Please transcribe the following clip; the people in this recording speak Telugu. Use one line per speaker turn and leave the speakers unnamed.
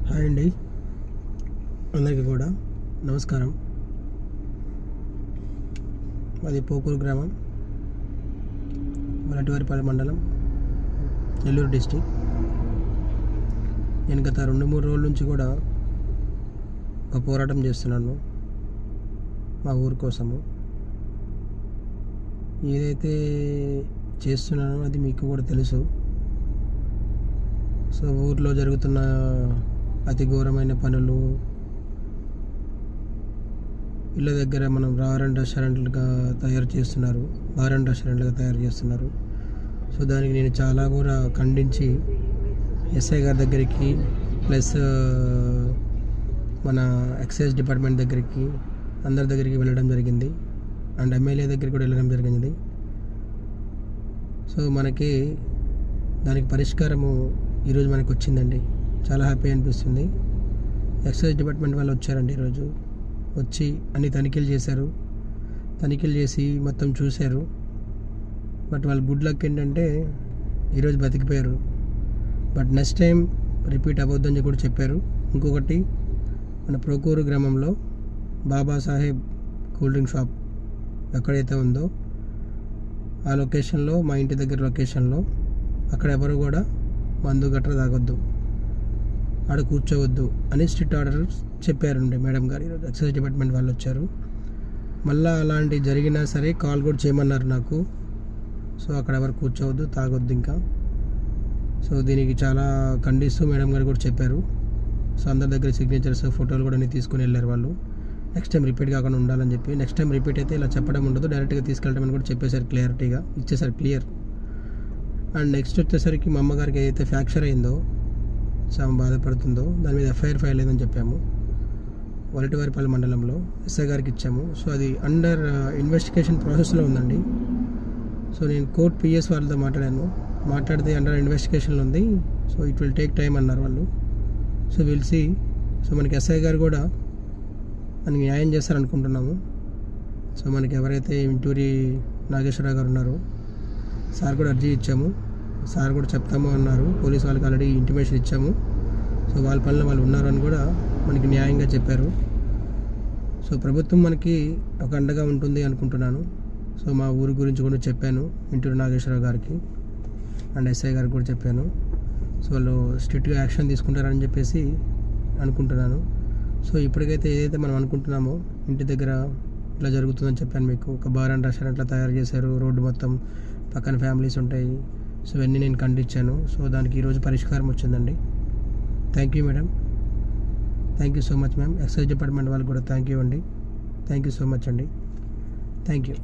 హాయ్ అండి, అందరికీ కూడా నమస్కారం. మాది పోకూరు గ్రామం, మలటివారిపల్లి మండలం, నెల్లూరు డిస్టిక్. నేను గత 2-3 రోజుల నుంచి కూడా ఒక పోరాటం చేస్తున్నాను మా ఊరు కోసము. ఏదైతే చేస్తున్నానో అది మీకు కూడా తెలుసు. సో ఊర్లో జరుగుతున్న అతి ఘోరమైన పనులు, ఇళ్ళ దగ్గర మనం బార్ అండ్ రెస్టారెంట్లుగా తయారు చేస్తున్నారు. సో దానికి నేను చాలా కూడా ఖండించి ఎస్ఐ గారి దగ్గరికి, ప్లస్ మన ఎక్సైజ్ డిపార్ట్మెంట్ దగ్గరికి, అందరి దగ్గరికి వెళ్ళడం జరిగింది. అండ్ ఎమ్మెల్యే దగ్గరికి కూడా వెళ్ళడం జరిగింది. సో మనకి దానికి పరిష్కారము ఈరోజు మనకు వచ్చిందండి. చాలా హ్యాపీ అనిపిస్తుంది. ఎక్సైజ్ డిపార్ట్మెంట్ వాళ్ళు వచ్చారండి. ఈరోజు వచ్చి అన్ని తనిఖీలు చేశారు. తనిఖీలు చేసి మొత్తం చూశారు. బట్ వాళ్ళ గుడ్ లక్ ఏంటంటే ఈరోజు బతికిపోయారు. బట్ నెక్స్ట్ టైం రిపీట్ అవ్వద్దని కూడా చెప్పారు. ఇంకొకటి, మన పోకూరు గ్రామంలో బాబాసాహెబ్ కూల్ డ్రింక్ షాప్ ఎక్కడైతే ఉందో ఆ లొకేషన్లో, మా ఇంటి దగ్గర లొకేషన్లో, అక్కడ ఎవరు కూడా మందు గట్రా తాగొద్దు, ఆడ కూర్చోవద్దు అని స్ట్రిక్ట్ ఆర్డర్స్ చెప్పారండి మేడం గారు. ఈరోజు ఎక్సైజ్ డిపార్ట్మెంట్ వాళ్ళు వచ్చారు. మళ్ళీ అలాంటి జరిగినా సరే కాల్ కూడా చేయమన్నారు నాకు. సో అక్కడ ఎవరు కూర్చోవద్దు, తాగొద్దు ఇంకా. సో దీనికి చాలా ఖండిస్తూ మేడం గారు కూడా చెప్పారు. సో అందరి దగ్గర సిగ్నేచర్స్, ఫోటోలు కూడా తీసుకుని వెళ్ళారు వాళ్ళు. నెక్స్ట్ టైం రిపీట్ కాకుండా ఉండాలని చెప్పి. నెక్స్ట్ టైం రిపీట్ అయితే ఇలా చెప్పడం ఉండదు, డైరెక్ట్గా తీసుకెళ్ళటమని కూడా చెప్పేశారు. క్లియరిటీగా ఇచ్చేసారు, క్లియర్. అండ్ నెక్స్ట్ వచ్చేసరికి మా అమ్మగారికి ఏదైతే ఫ్రాక్చర్ అయిందో, చాలా బాధపడుతుందో, దాని మీద ఎఫ్ఐఆర్ ఫైల్ అయిందని చెప్పాము. మలటివారిపల్లి మండలంలో ఎస్ఐ గారికి ఇచ్చాము. సో అది అండర్ ఇన్వెస్టిగేషన్ ప్రాసెస్లో ఉందండి. సో నేను కోర్ట్ పిఎస్ వాళ్ళతో మాట్లాడితే అండర్ ఇన్వెస్టిగేషన్లో ఉంది. So it will take time అన్నారు వాళ్ళు. So will see. సో మనకి ఎస్ఐ గారు కూడా మనకి న్యాయం చేస్తారనుకుంటున్నాము. సో మనకి ఎవరైతే ఇంటూరి నాగేశ్వరరావు గారు ఉన్నారో, సార్ కూడా అర్జీ ఇచ్చాము. సార్ కూడా చెప్తాము అన్నారు. పోలీస్ వాళ్ళకి ఆల్రెడీ ఇంటిమేషన్ ఇచ్చాము. సో వాళ్ళ పనిలో వాళ్ళు ఉన్నారు అని కూడా మనకి న్యాయంగా చెప్పారు. సో ప్రభుత్వం మనకి ఒక అండగా ఉంటుంది అనుకుంటున్నాను. సో మా ఊరి గురించి కూడా చెప్పాను ఇంటూరి నాగేశ్వరరావు గారికి అండ్ ఎస్ఐ గారికి కూడా చెప్పాను. సో వాళ్ళు స్ట్రిక్ట్గా యాక్షన్ తీసుకుంటారని చెప్పేసి అనుకుంటున్నాను. సో ఇప్పటికైతే ఏదైతే మనం అనుకుంటున్నామో, ఇంటి దగ్గర ఇట్లా జరుగుతుందని చెప్పాను మీకు. ఒక బార్ అండ్ రెస్టారెంట్లా తయారు చేశారు, రోడ్డు మొత్తం పక్కన ఫ్యామిలీస్ ఉంటాయి. సో ఇవన్నీ నేను ఖండించాను. సో దానికి ఈరోజు పరిష్కారం వచ్చిందండి. Thank you madam, thank you so much ma'am. Excise department వాళ్ళకి కూడా థ్యాంక్ యూ అండి. థ్యాంక్ యూ సో మచ్ అండి. Thank you.